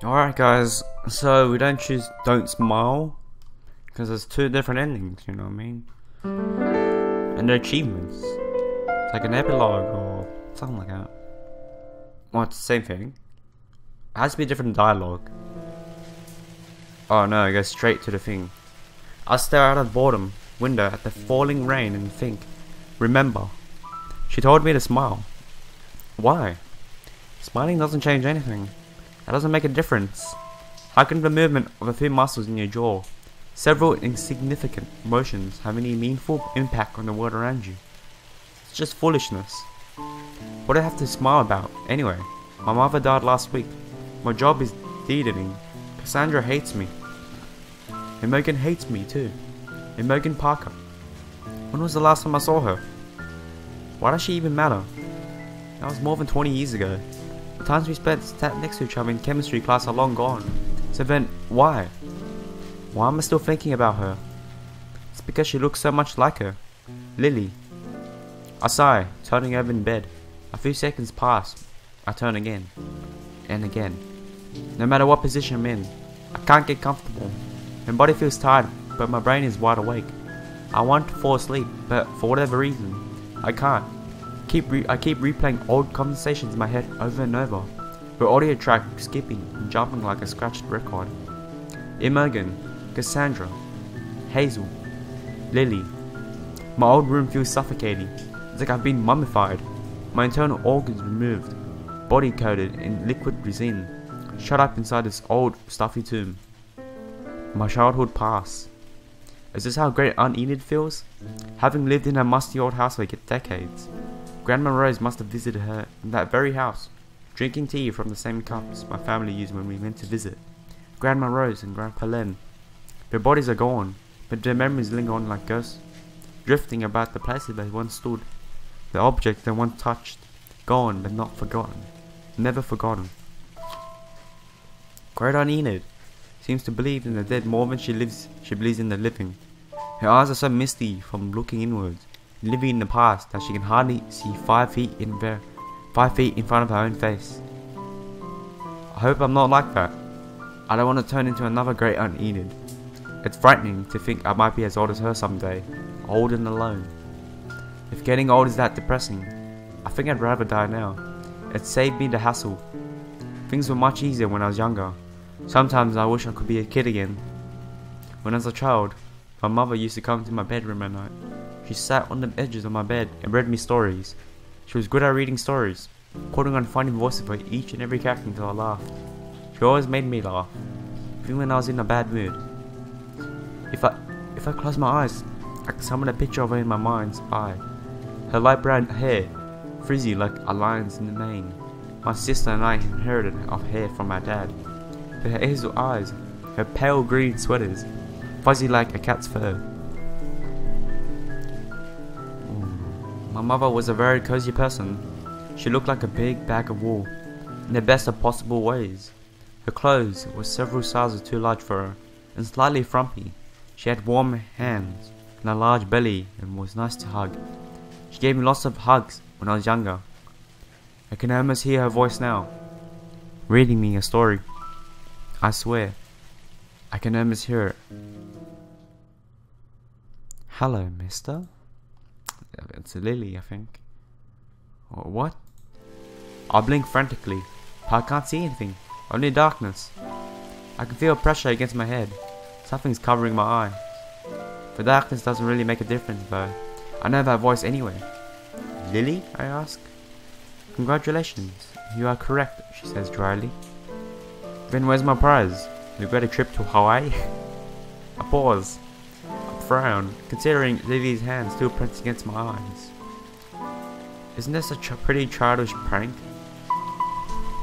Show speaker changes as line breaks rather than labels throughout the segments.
Alright guys, so we don't choose Don't Smile, because there's two different endings, you know what I mean? And they're achievements. It's like an epilogue or something like that. Well, it's the same thing. It has to be a different dialogue. Oh no, I go straight to the thing. I stare out of the boredom window at the falling rain and think, remember, she told me to smile. Why? Smiling doesn't change anything. That doesn't make a difference. How can the movement of a few muscles in your jaw, several insignificant motions, have any meaningful impact on the world around you? It's just foolishness. What do I have to smile about, anyway? My mother died last week. My job is deed-editing. Cassandra hates me. Imogen hates me too. Imogen Parker. When was the last time I saw her? Why does she even matter? That was more than 20 years ago. The times we spent sat next to each other in chemistry class are long gone. So then, why? Why am I still thinking about her? It's because she looks so much like her. Lily. I sigh, turning over in bed. A few seconds pass. I turn again. And again. No matter what position I'm in, I can't get comfortable. My body feels tired, but my brain is wide awake. I want to fall asleep, but for whatever reason, I can't. I keep replaying old conversations in my head over and over. The audio track skipping and jumping like a scratched record. Imogen, Cassandra, Hazel, Lily. My old room feels suffocating. It's like I've been mummified. My internal organs removed, body coated in liquid resin, shut up inside this old stuffy tomb. My childhood past. Is this how Great Aunt Enid feels? Having lived in her musty old house for decades, Grandma Rose must have visited her in that very house, drinking tea from the same cups my family used when we went to visit. Grandma Rose and Grandpa Len. Their bodies are gone, but their memories linger on like ghosts, drifting about the places they once stood, the objects they once touched, gone but not forgotten, never forgotten. Great Aunt Enid seems to believe in the dead more than she believes in the living. Her eyes are so misty from looking inwards, living in the past, that she can hardly see 5 feet in front of her own face. I hope I'm not like that. I don't want to turn into another Great Aunt Enid. It's frightening to think I might be as old as her someday, old and alone. If getting old is that depressing, I think I'd rather die now. It saved me the hassle. Things were much easier when I was younger. Sometimes I wish I could be a kid again. When I was a child, my mother used to come to my bedroom at night. She sat on the edges of my bed and read me stories. She was good at reading stories, putting on funny voices for each and every character until I laughed. She always made me laugh, even when I was in a bad mood. If I close my eyes, I can summon a picture of her in my mind's eye. Her light brown hair, frizzy like a lion's in the mane. My sister and I inherited of hair from my dad. Her hazel eyes, her pale green sweaters, fuzzy like a cat's fur. My mother was a very cozy person. She looked like a big bag of wool, in the best of possible ways. Her clothes were several sizes too large for her, and slightly frumpy. She had warm hands and a large belly and was nice to hug. She gave me lots of hugs when I was younger. I can almost hear her voice now, reading me a story. I swear, I can almost hear it. Hello, mister. It's a Lily, I think. What? I blink frantically, but I can't see anything. Only darkness. I can feel pressure against my head. Something's covering my eye. The darkness doesn't really make a difference, though. I know that voice anyway. Lily? I ask. Congratulations. You are correct, she says dryly. Then where's my prize? You got a trip to Hawaii? I pause. I frown, considering Lily's hand still pressed against my eyes. Isn't this a pretty childish prank?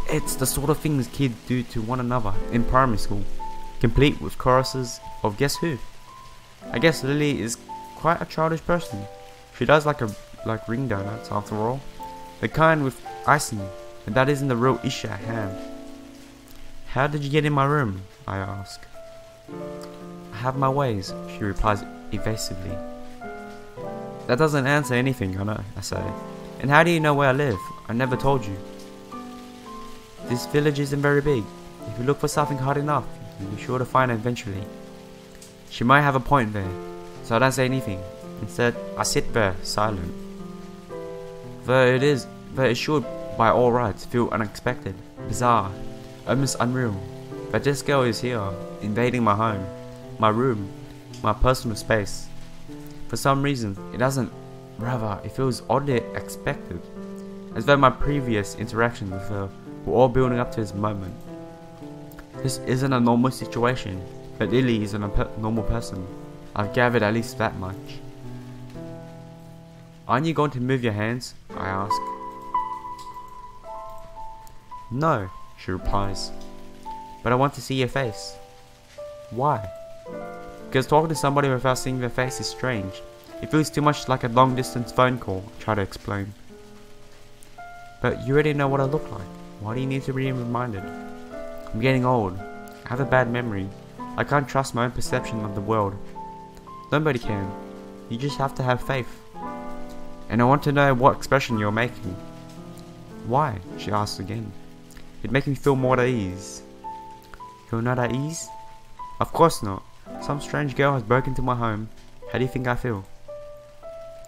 It's the sort of things kids do to one another in primary school, complete with choruses of guess who. I guess Lily is quite a childish person. She does like ring donuts after all, the kind with icing, but that isn't the real issue at hand. How did you get in my room? I ask. I have my ways, she replies evasively. That doesn't answer anything, I know, I say. And how do you know where I live? I never told you. This village isn't very big. if you look for something hard enough, you'll be sure to find it eventually. She might have a point there, so I don't say anything. Instead, I sit there, silent. Though it should, by all rights, feel unexpected, bizarre, almost unreal. But this girl is here, invading my home, my room, my personal space. For some reason, it doesn't. Rather, it feels oddly expected, as though my previous interactions with her were all building up to this moment. This isn't a normal situation, but Lily isn't a normal person. I've gathered at least that much. Aren't you going to move your hands? I ask. No, she replies. But I want to see your face. Why? Because talking to somebody without seeing their face is strange. It feels too much like a long distance phone call, I try to explain. But you already know what I look like. Why do you need to be reminded? I'm getting old. I have a bad memory. I can't trust my own perception of the world. Nobody can. You just have to have faith. And I want to know what expression you're making. Why? She asks again. It makes me feel more at ease. You're not at ease? Of course not. Some strange girl has broken into my home. How do you think I feel?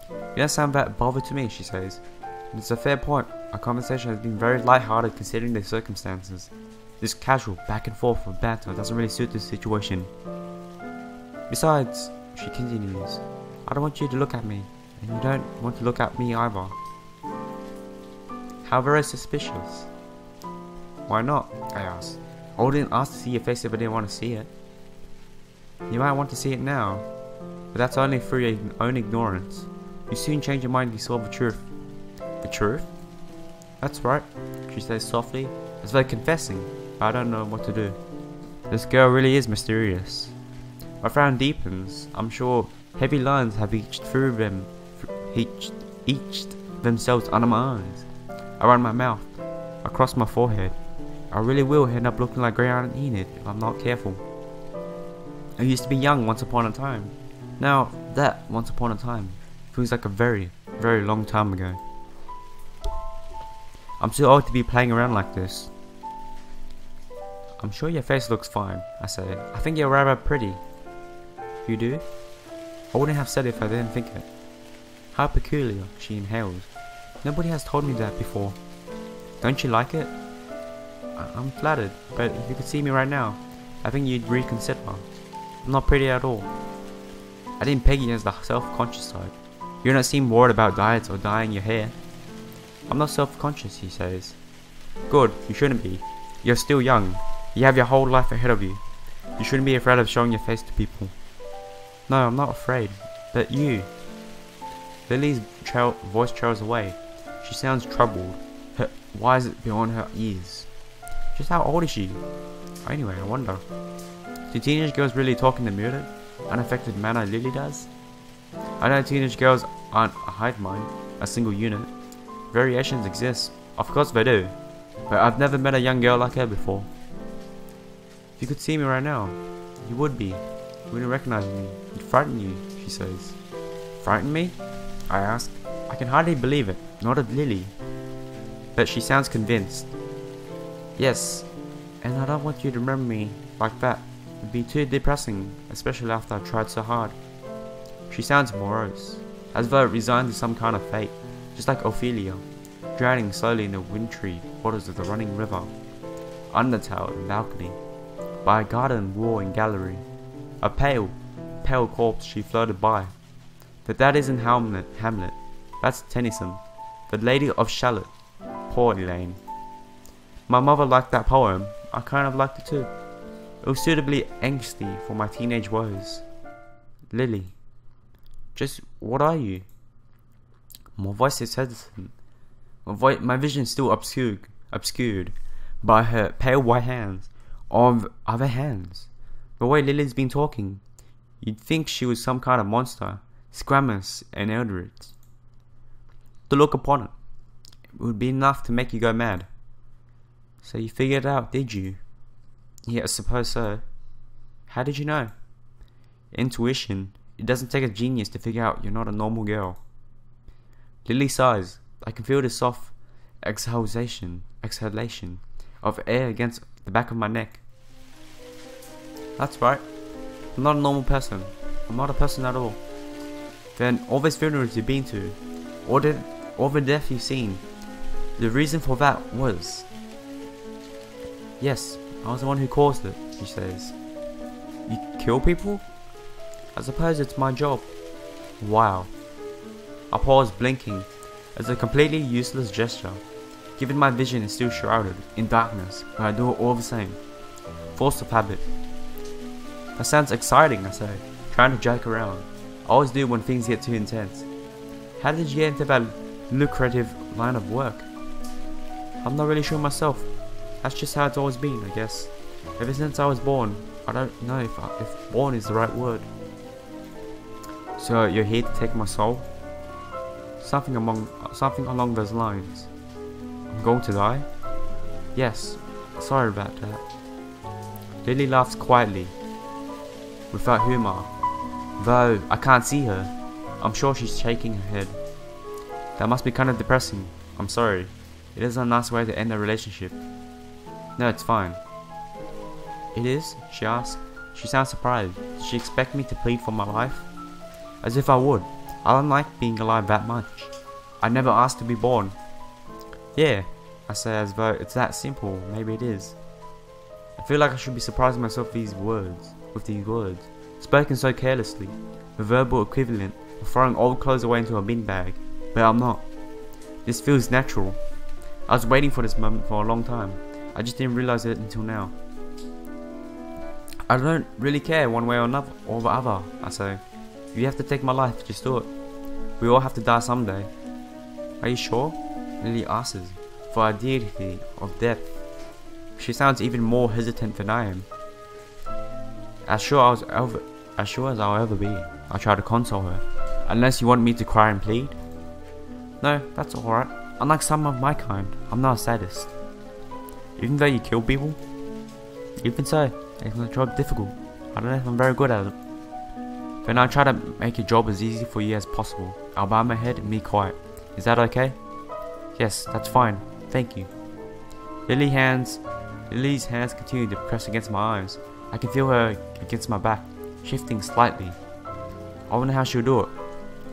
You don't sound that bothered to me, she says. And it's a fair point. Our conversation has been very light-hearted considering the circumstances. This casual back and forth of banter doesn't really suit this situation. Besides, she continues, I don't want you to look at me, and you don't want to look at me either. How very suspicious. Why not? I ask. I wouldn't ask to see your face if I didn't want to see it. You might want to see it now, but that's only through your own ignorance. You soon change your mind if you saw the truth. The truth? That's right, she says softly, as though confessing, but I don't know what to do. This girl really is mysterious. My frown deepens. I'm sure heavy lines have etched themselves under my eyes, around my mouth, across my forehead. I really will end up looking like Grey Aunt Enid if I'm not careful. I used to be young once upon a time. Now, that once upon a time feels like a very, very long time ago. I'm too old to be playing around like this. I'm sure your face looks fine, I say. I think you're rather pretty. You do? I wouldn't have said it if I didn't think it. How peculiar, she inhales. Nobody has told me that before. Don't you like it? I'm flattered, but if you could see me right now, I think you'd reconsider. I'm not pretty at all. I didn't peg you as the self-conscious side. You don't seem worried about diets or dyeing your hair. I'm not self-conscious, he says. Good, you shouldn't be. You're still young. You have your whole life ahead of you. You shouldn't be afraid of showing your face to people. No, I'm not afraid. But you. Lily's voice trails away. She sounds troubled. Why is it beyond her ears? Just how old is she? Anyway, I wonder. Do teenage girls really talk in the muted, unaffected manner Lily does? I know teenage girls aren't a hive mind, a single unit. Variations exist, of course they do, but I've never met a young girl like her before. If you could see me right now, you would be. You wouldn't recognize me. It'd frighten you, she says. Frighten me? I ask. I can hardly believe it, not at Lily. But she sounds convinced. Yes, and I don't want you to remember me like that. It'd be too depressing, especially after I've tried so hard. She sounds morose, as though resigned to some kind of fate, just like Ophelia, drowning slowly in the wintry waters of the running river, undertale and balcony, by a garden wall and gallery. A pale, pale corpse she floated by. But that isn't Hamlet, that's Tennyson, the Lady of Shalott. Poor Elaine. My mother liked that poem. I kind of liked it too. It was suitably angsty for my teenage woes. Lily. Just what are you? My voice is hesitant. My vision is still obscured by her pale white hands of other hands. The way Lily's been talking, you'd think she was some kind of monster, squamous and eldritch. To look upon it would be enough to make you go mad. So you figured it out, did you? Yeah, I suppose so. How did you know? Intuition. It doesn't take a genius to figure out you're not a normal girl. Lily sighs. I can feel the soft exhalation of air against the back of my neck. That's right. I'm not a normal person. I'm not a person at all. Then all these funerals you've been to, all the death you've seen, the reason for that was... Yes, I was the one who caused it, she says. You kill people? I suppose it's my job. Wow. I pause, blinking, as a completely useless gesture, given my vision is still shrouded in darkness, but I do it all the same. Force of habit. That sounds exciting, I say, trying to joke around. I always do when things get too intense. How did you get into that lucrative line of work? I'm not really sure myself. That's just how it's always been, I guess. Ever since I was born, I don't know if born is the right word. So you're here to take my soul? Something along those lines. I'm going to die? Yes, sorry about that. Lily laughs quietly, without humor, though I can't see her. I'm sure she's shaking her head. That must be kind of depressing. I'm sorry. It is a nice way to end a relationship. No, it's fine. It is? She asks. She sounds surprised. Does she expect me to plead for my life? As if I would. I don't like being alive that much. I never asked to be born. Yeah, I say as though it's that simple. Maybe it is. I feel like I should be surprising myself with these words, spoken so carelessly, the verbal equivalent of throwing old clothes away into a bin bag, but I'm not. This feels natural. I was waiting for this moment for a long time. I just didn't realize it until now. I don't really care one way or another, or the other, I say. If you have to take my life, just do it. We all have to die someday. Are you sure? Lily asks, for a deity of death. She sounds even more hesitant than I am. As sure as I'll ever be, I try to console her. Unless you want me to cry and plead? No, that's alright. Unlike some of my kind, I'm not a sadist. Even though you kill people? Even so, it makes my job difficult. I don't know if I'm very good at it. Then I try to make your job as easy for you as possible. I'll bow my head and be quiet. Is that okay? Yes, that's fine. Thank you. Lily's hands continue to press against my eyes. I can feel her against my back, shifting slightly. I wonder how she'll do it.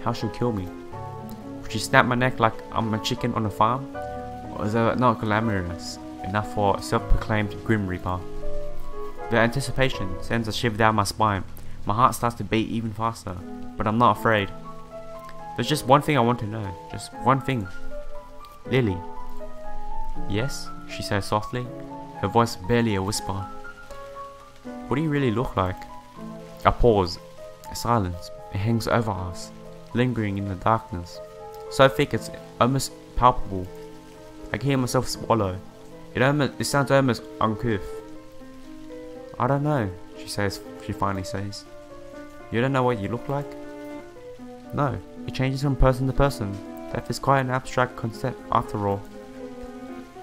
How she'll kill me. Would she snap my neck like I'm a chicken on a farm? Or is that not glamorous enough for a self-proclaimed Grim Reaper? The anticipation sends a shiver down my spine. My heart starts to beat even faster, but I'm not afraid. There's just one thing I want to know. Just one thing. Lily. Yes, she says softly, her voice barely a whisper. What do you really look like? A pause. A silence. It hangs over us, lingering in the darkness. So thick it's almost palpable. I can hear myself swallow. It sounds almost uncouth. I don't know, she finally says. You don't know what you look like? No, it changes from person to person. Death is quite an abstract concept after all.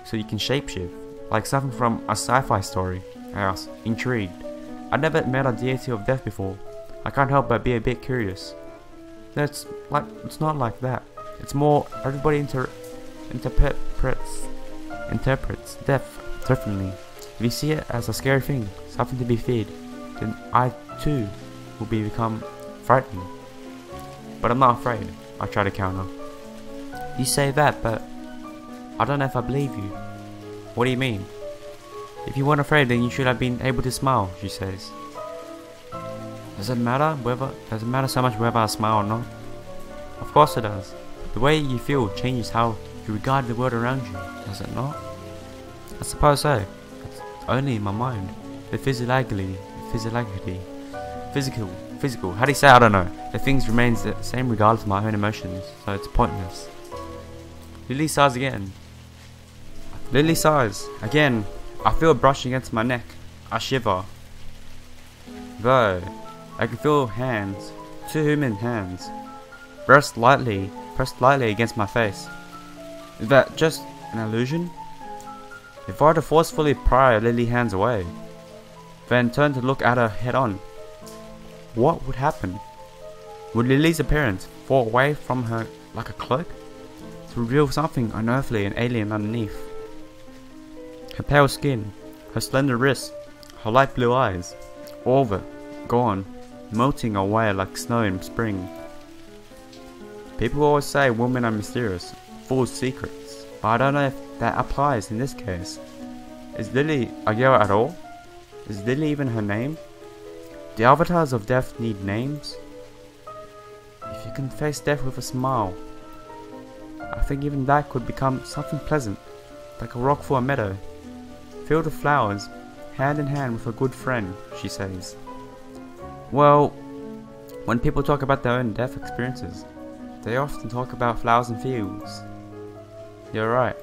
So you can shapeshift, like something from a sci-fi story, I asked, intrigued. I'd never met a deity of death before. I can't help but be a bit curious. No, it's not like that. It's more, everybody interprets death differently. If you see it as a scary thing, something to be feared, then I too will become frightened. But I'm not afraid, I try to counter. You say that, but I don't know if I believe you. What do you mean? If you weren't afraid, then you should have been able to smile, she says. Does it matter so much whether I smile or not? Of course it does. The way you feel changes how you regard the world around you, does it not? I suppose so. It's only in my mind. The physical, how do you say? I don't know. The things remains the same regardless of my own emotions, so it's pointless. Lily sighs again. I feel a brush against my neck. I shiver. Though, I can feel hands, 2 human hands, pressed lightly against my face. Is that just an illusion? If I were to forcefully pry Lily's hands away, then turn to look at her head on, what would happen? Would Lily's appearance fall away from her like a cloak, to reveal something unearthly and alien underneath? Her pale skin, Her slender wrists, her light blue eyes, all of it, gone, melting away like snow in spring. People always say women are mysterious, full of secrets, but I don't know if that applies in this case. Is Lily a girl at all? Is Lily even her name? Do avatars of death need names? If you can face death with a smile, I think even that could become something pleasant, like a rock for a meadow, filled with flowers, hand in hand with a good friend, she says. Well, when people talk about their own death experiences, they often talk about flowers and fields. You're right.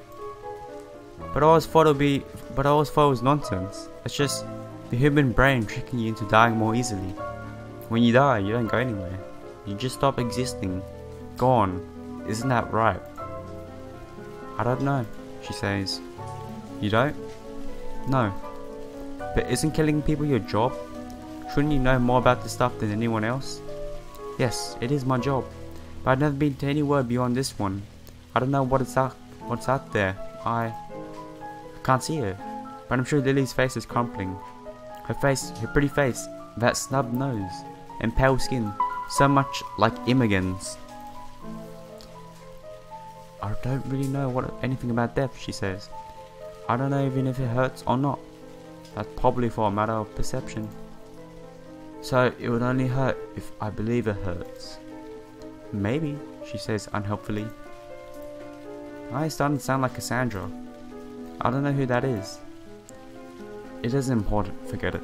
But I always thought it was nonsense. It's just the human brain tricking you into dying more easily. When you die, you don't go anywhere. You just stop existing. Gone. Isn't that right? I don't know, she says. You don't? No. But isn't killing people your job? Shouldn't you know more about this stuff than anyone else? Yes, it is my job. But I've never been to anywhere beyond this one. I don't know what's out there. I can't see her. But I'm sure Lily's face is crumpling. Her pretty face, that snub nose, and pale skin, so much like Imogen's. I don't really know anything about death, she says. I don't know even if it hurts or not. That's probably for a matter of perception. So it would only hurt if I believe it hurts. Maybe, she says unhelpfully. I starting to sound like Cassandra. I don't know who that is. It isn't important, forget it.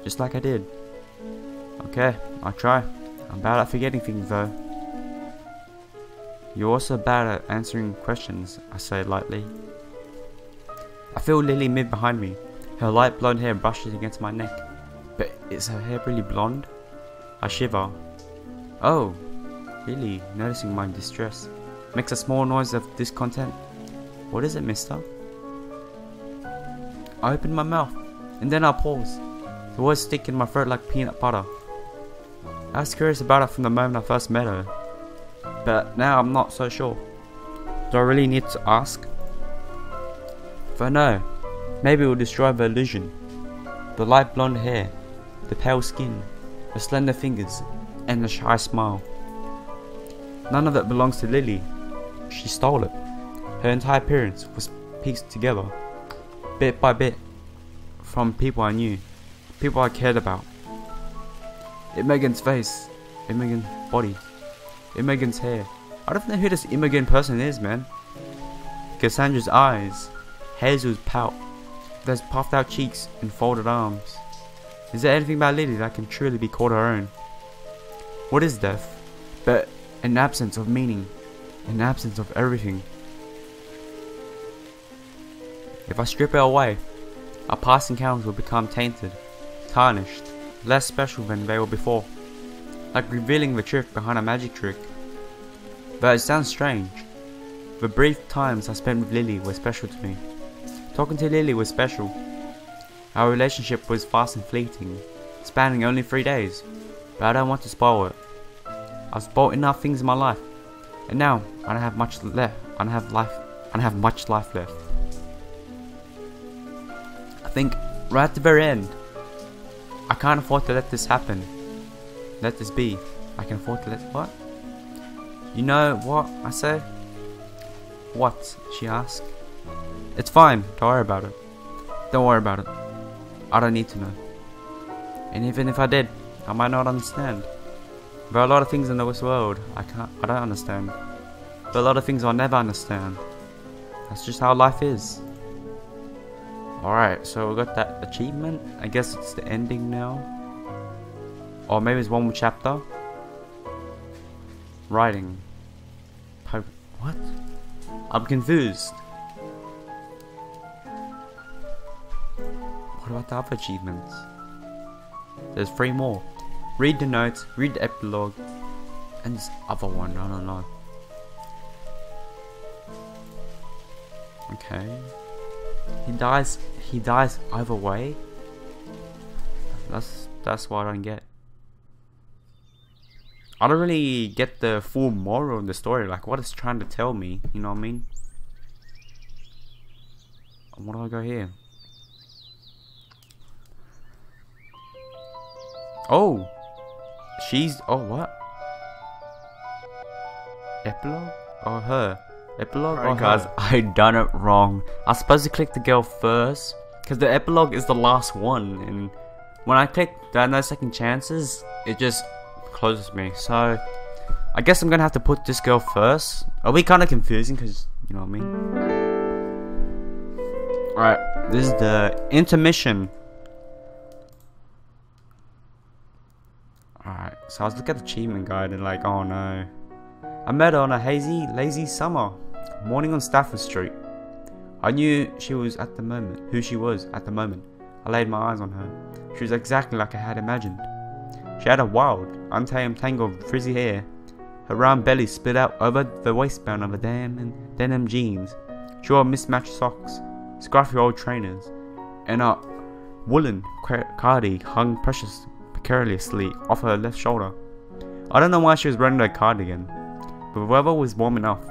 Just like I did. Okay, I'll try. I'm bad at forgetting things though. You're also bad at answering questions, I say lightly. I feel Lily move behind me. Her light blonde hair brushes against my neck. But is her hair really blonde? I shiver. Oh, Lily, noticing my distress, makes a small noise of discontent. What is it, mister? I open my mouth, and then I pause. The words stick in my throat like peanut butter. I was curious about her from the moment I first met her, but now I'm not so sure. Do I really need to ask? If I know, maybe it will destroy the illusion. The light blonde hair, the pale skin, the slender fingers, and the shy smile. None of it belongs to Lily. She stole it. Her entire appearance was pieced together, bit by bit, from people I knew, people I cared about. Imogen's face, Imogen's body, Imogen's hair. I don't know who this Imogen person is, man. Cassandra's eyes, Hazel's pout, those puffed out cheeks and folded arms. Is there anything about Lily that can truly be called her own? What is death but an absence of meaning, an absence of everything? If I strip it away, our past encounters will become tainted, tarnished, less special than they were before, like revealing the truth behind a magic trick. Though it sounds strange, the brief times I spent with Lily were special to me. Talking to Lily was special. Our relationship was fast and fleeting, spanning only 3 days, but I don't want to spoil it. I've spoiled enough things in my life, and now I don't have much left. I don't have much life left. I think right at the very end, I can't afford to let this happen. Let this be. I can afford to let what? You know what I say? What? She asked. It's fine. Don't worry about it. Don't worry about it. I don't need to know. And even if I did, I might not understand. There are a lot of things in this world I don't understand. There are a lot of things I'll never understand. That's just how life is. Alright, so we got that achievement. I guess it's the ending now. Or maybe it's one more chapter. Writing. What? I'm confused. What about the other achievements? There's 3 more. Read the notes, read the epilogue, and this other one, I don't know. Okay. He dies either way? That's what I don't get. I don't really get the full moral of the story, like what it's trying to tell me, you know what I mean? What do I go here? Oh, she's. Oh, what? Epilogue? Or her? Epilogue or
guys,
her? I done it wrong. I was supposed to click the girl first, because the epilogue is the last one, and when I click that no second chances, it just closes me. So I guess I'm gonna have to put this girl first. It'll be kind of confusing, because you know what I mean. Alright, this is the intermission. Alright, so I was looking at the achievement guide and like, oh no. I met her on a hazy, lazy summer morning on Stafford Street. I knew who she was at the moment. I laid my eyes on her. She was exactly like I had imagined. She had a wild, untamed tangle of frizzy hair. Her round belly split out over the waistband of her denim jeans. She wore mismatched socks, scruffy old trainers, and a woolen cardi hung precariously off her left shoulder. I don't know why she was wearing that cardigan, but the weather was warm enough.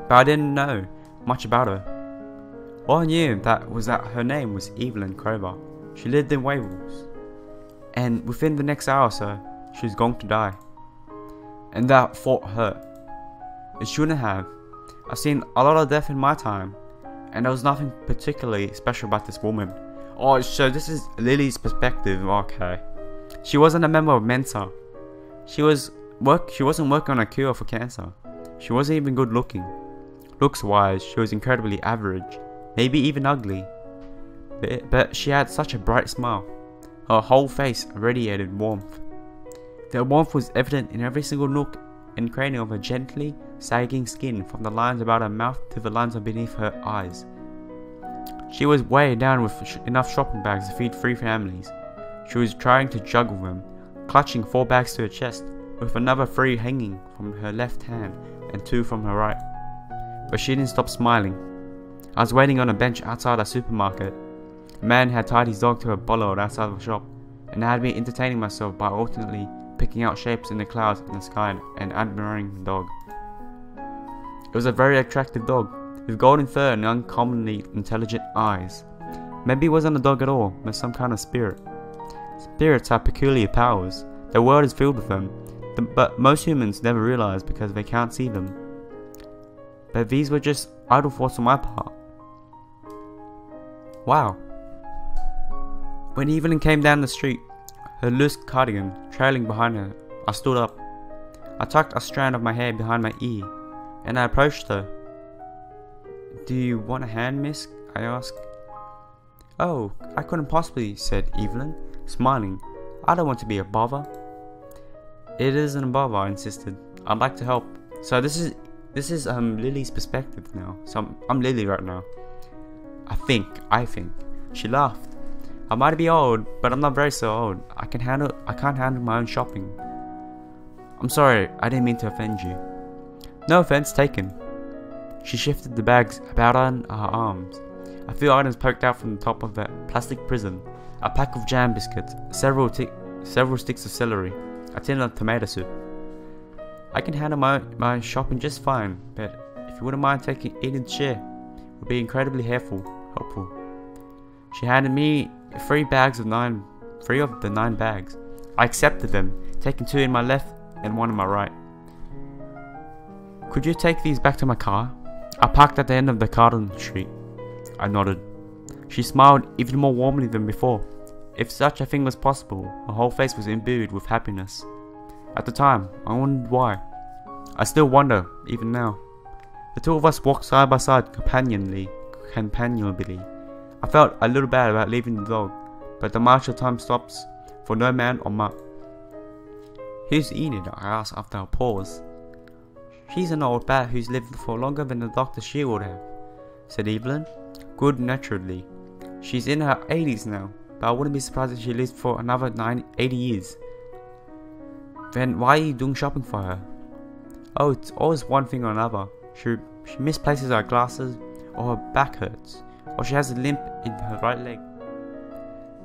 But I didn't know much about her. All I knew was that her name was Evelyn Crover. She lived in Wales, and within the next hour or so, she was going to die. And that thought hurt. It shouldn't have. I've seen a lot of death in my time, and there was nothing particularly special about this woman. Oh, so this is Lily's perspective. Okay. She wasn't a member of Mensa. She wasn't working on a cure for cancer. She wasn't even good looking. Looks wise, she was incredibly average, maybe even ugly. But she had such a bright smile. Her whole face radiated warmth. The warmth was evident in every single nook and cranny of her gently sagging skin, from the lines about her mouth to the lines beneath her eyes. She was weighed down with enough shopping bags to feed 3 families. She was trying to juggle them, clutching 4 bags to her chest, with another 3 hanging from her left hand and 2 from her right. But she didn't stop smiling. I was waiting on a bench outside a supermarket. A man had tied his dog to a bollard outside of the shop, and I had been entertaining myself by alternately picking out shapes in the clouds and the sky and admiring the dog. It was a very attractive dog, with golden fur and uncommonly intelligent eyes. Maybe it wasn't a dog at all, but some kind of spirit. Spirits have peculiar powers. The world is filled with them, but most humans never realize because they can't see them. But these were just idle thoughts on my part. Wow. When Evelyn came down the street, her loose cardigan trailing behind her, I stood up. I tucked a strand of my hair behind my ear, and I approached her. "Do you want a hand, miss?" I asked. "Oh, I couldn't possibly," said Evelyn, smiling. "I don't want to be a bother." "It isn't a bother," I insisted. "I'd like to help." So this is Lily's perspective now. So I'm Lily right now. I think. She laughed. "I might be old, but I'm not very so old. I can't handle my own shopping." "I'm sorry, I didn't mean to offend you." "No offense taken." She shifted the bags about on her arms. A few items poked out from the top of the plastic prison. A pack of jam biscuits, several sticks of celery, a tin of tomato soup. "I can handle my shopping just fine, but if you wouldn't mind eating the share, it would be incredibly helpful." She handed me 3 of the 9 bags. I accepted them, taking 2 in my left and 1 in my right. "Could you take these back to my car? I parked at the end of the Carlton Street." I nodded. She smiled even more warmly than before. If such a thing was possible, her whole face was imbued with happiness. At the time, I wondered why. I still wonder, even now. The 2 of us walked side by side companionably. I felt a little bad about leaving the dog, but the march of time stops for no man or mutt. "Who's Enid?" I asked after a pause. "She's an old bat who's lived for longer than the doctor she would have," said Evelyn, good-naturedly. "She's in her 80s now, but I wouldn't be surprised if she lives for another 80 years. "Then why are you doing shopping for her?" "Oh, it's always one thing or another. She misplaces her glasses, or her back hurts, or she has a limp in her right leg."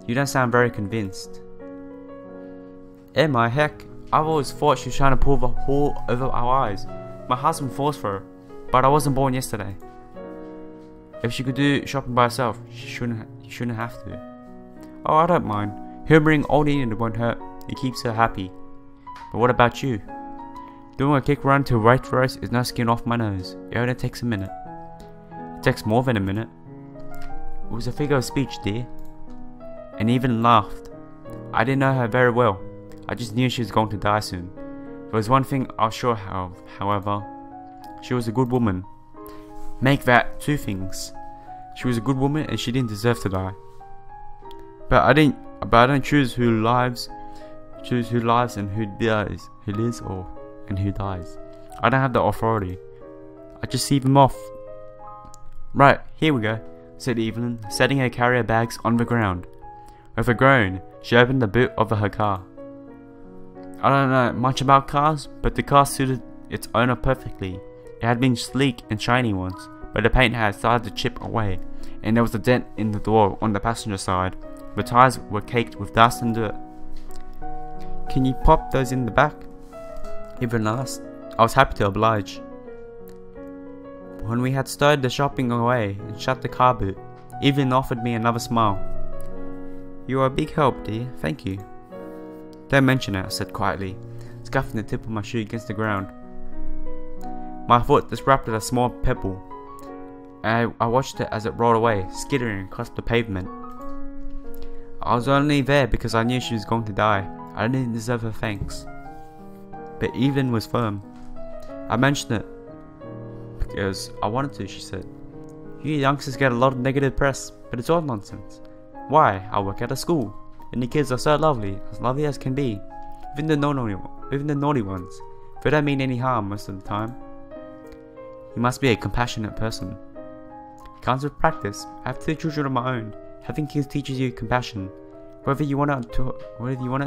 "You don't sound very convinced." "Am I? Heck, I've always thought she was trying to pull the wool over our eyes. My husband falls for her, but I wasn't born yesterday. If she could do shopping by herself, she shouldn't have to." "Oh, I don't mind. Humouring old Enid won't hurt. It keeps her happy. But what about you? Doing a kick run to white roast is no skin off my nose. It only takes a minute. It takes more than a minute. It was a figure of speech, dear. And even laughed. I didn't know her very well. I just knew she was going to die soon. There was one thing I was sure of, however. She was a good woman. Make that two things. She was a good woman and she didn't deserve to die. But I don't choose who lives and who dies, who lives and who dies. I don't have the authority. I just see them off. Right, here we go, said Evelyn, setting her carrier bags on the ground. With a groan, she opened the boot of her car. I don't know much about cars, but the car suited its owner perfectly. It had been sleek and shiny once, but the paint had started to chip away, and there was a dent in the door on the passenger side. The tires were caked with dust and dirt. Can you pop those in the back? Evelyn asked. I was happy to oblige. When we had stowed the shopping away and shut the car boot, Evelyn offered me another smile. You are a big help, dear. Thank you. Don't mention it, I said quietly, scuffing the tip of my shoe against the ground. My foot disrupted a small pebble, and I watched it as it rolled away, skittering across the pavement. I was only there because I knew she was going to die. I didn't deserve her thanks. But Evelyn was firm. I mentioned it because I wanted to, she said. You youngsters get a lot of negative press, but it's all nonsense. Why? I work at a school, and the kids are so lovely as can be. Even the naughty ones. They don't mean any harm most of the time. You must be a compassionate person. It comes with practice. I have 2 children of my own. Having kids teaches you compassion, whether you want it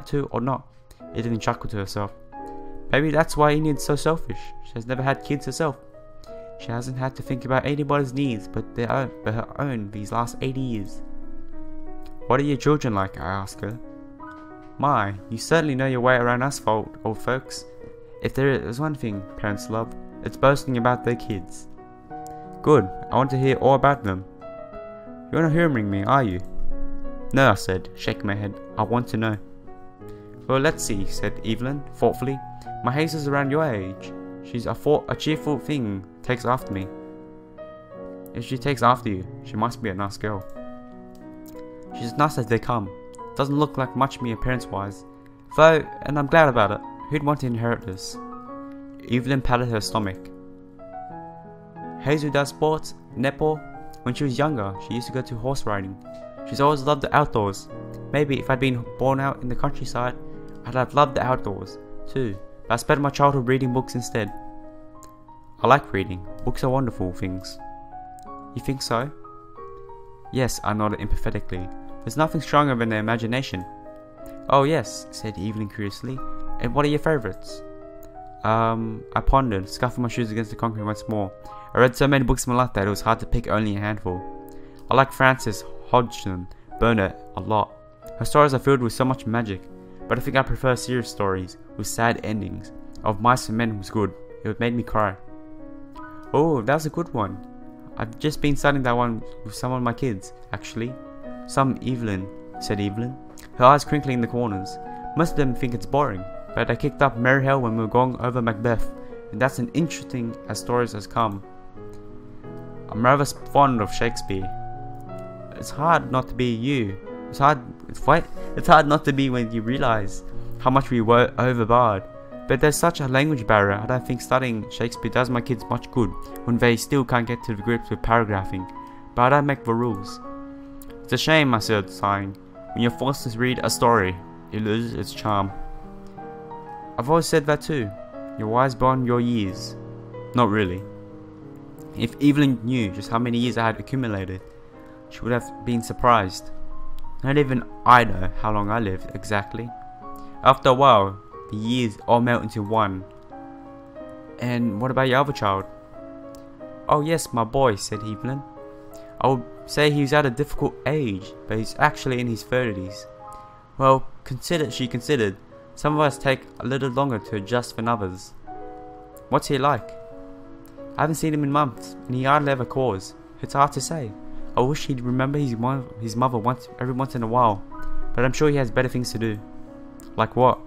to or not. Evelyn chuckled to herself. Maybe that's why Enid's so selfish. She has never had kids herself. She hasn't had to think about anybody's needs but her own these last 80 years. What are your children like? I asked her. My, you certainly know your way around us old folks. If there is one thing parents love, it's boasting about their kids. Good, I want to hear all about them. You're not humouring me, are you? No, I said, shaking my head. I want to know. Well, let's see, said Evelyn, thoughtfully. My Hazel's around your age. She's a cheerful thing, takes after me. If she takes after you, she must be a nice girl. She's as nice as they come. Doesn't look like much me appearance-wise. Though, and I'm glad about it, who'd want to inherit this? Evelyn patted her stomach. Hazel does sports, netball. When she was younger, she used to go to horse riding. She's always loved the outdoors. Maybe if I'd been born out in the countryside, I'd have loved the outdoors, too. But I spent my childhood reading books instead. I like reading. Books are wonderful things. You think so? Yes, I nodded empathetically. There's nothing stronger than the imagination. Oh yes, said Evelyn curiously. And what are your favourites? I pondered, scuffing my shoes against the concrete once more. I read so many books in my life that it was hard to pick only a handful. I like Frances Hodgson Burnett a lot. Her stories are filled with so much magic, but I think I prefer serious stories with sad endings. Of Mice and Men was good. It made me cry. Oh, that was a good one. I've just been studying that one with some of my kids, actually. Some Evelyn, said Evelyn, her eyes crinkling in the corners. Most of them think it's boring, but I kicked up merry hell when we were going over Macbeth, and that's as interesting as stories has come. I'm rather fond of Shakespeare. It's hard not to be you. It's hard not to be when you realize how much we were overbarred. But there's such a language barrier. I don't think studying Shakespeare does my kids much good when they still can't get to the grips with paragraphing. But I don't make the rules. It's a shame, I said, sighing. When you're forced to read a story, it loses its charm. I've always said that too. You're wise beyond your years. Not really. If Evelyn knew just how many years I had accumulated, she would have been surprised. Not even I know how long I lived exactly. After a while, the years all melt into one. And what about your other child? Oh yes, my boy, said Evelyn. I would say he's at a difficult age, but he's actually in his 30s. Well, she considered, some of us take a little longer to adjust than others. What's he like? I haven't seen him in months, and he hardly ever calls. It's hard to say. I wish he'd remember his mother every once in a while, but but I'm sure he has better things to do. Like what?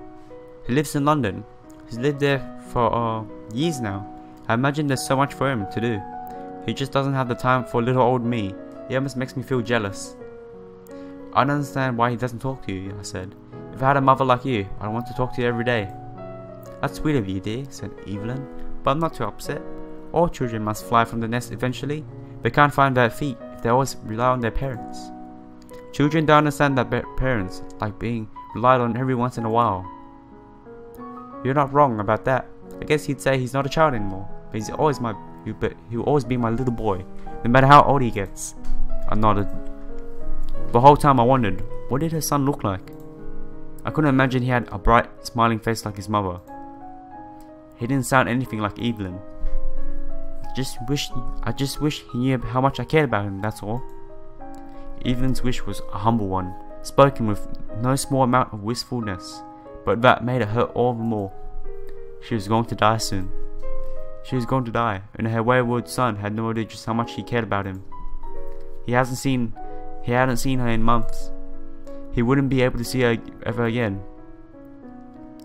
He lives in London. He's lived there for years now. I imagine there's so much for him to do. He just doesn't have the time for little old me. He almost makes me feel jealous. I don't understand why he doesn't talk to you, I said. If I had a mother like you, I'd want to talk to you every day. That's sweet of you, dear, said Evelyn, but I'm not too upset. All children must fly from the nest eventually. They can't find their feet if they always rely on their parents. Children don't understand that parents like being relied on every once in a while. You're not wrong about that. I guess he'd say he's not a child anymore, but he'll always be my little boy, no matter how old he gets. I nodded. The whole time I wondered, what did her son look like? I couldn't imagine he had a bright, smiling face like his mother. He didn't sound anything like Evelyn. I just wish he knew how much I cared about him, that's all. Evelyn's wish was a humble one, spoken with no small amount of wistfulness, but that made it hurt all the more. She was going to die soon. She was going to die, and her wayward son had no idea just how much he cared about him. He hadn't seen her in months. He wouldn't be able to see her ever again.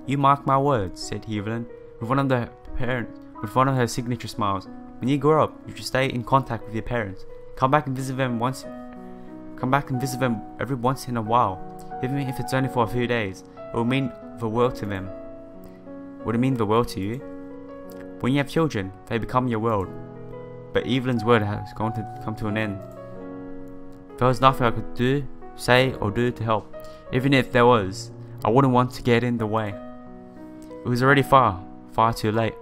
You mark my words, said Evelyn, with one of her signature smiles. When you grow up, you should stay in contact with your parents. Come back and visit them every once in a while, even if it's only for a few days. It will mean the world to them. Would it mean the world to you? When you have children, they become your world. But Evelyn's word has going to come to an end. There was nothing I could do, say, or do to help. Even if there was, I wouldn't want to get in the way. It was already far too late.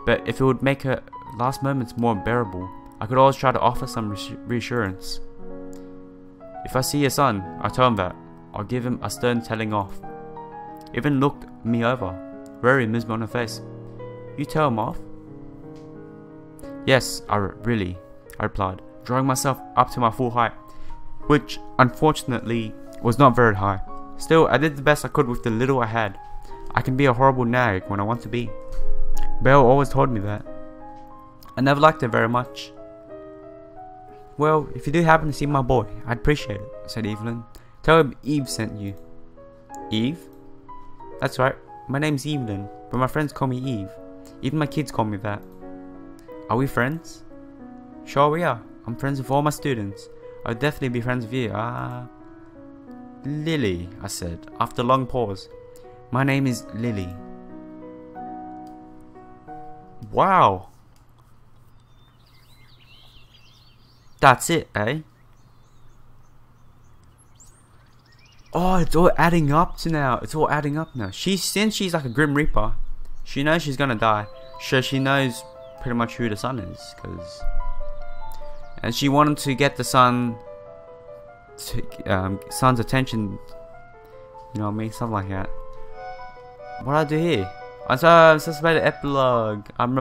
But if it would make her last moments more bearable, I could always try to offer some reassurance. If I see your son, I tell him that. I'll give him a stern telling off. Evelyn looked me over, very amused on her face. You tell him off? Yes, I replied, drawing myself up to my full height, which unfortunately was not very high. Still, I did the best I could with the little I had. I can be a horrible nag when I want to be. Belle always told me that. I never liked her very much. Well, if you do happen to see my boy, I'd appreciate it, said Evelyn. Tell him Eve sent you. Eve? That's right, my name's Evelyn, but my friends call me Eve. Even my kids call me that. Are we friends? Sure we are. I'm friends with all my students. I'll definitely be friends with you. Lily, I said, after a long pause. My name is Lily. Wow. That's it, eh? Oh, it's all adding up now. Since she's like a Grim Reaper, she knows she's gonna die. So she knows pretty much who the son is, and she wanted to get the son's attention. You know what I mean? Something like that. What do I do here? I'm supposed to play the epilogue. I'm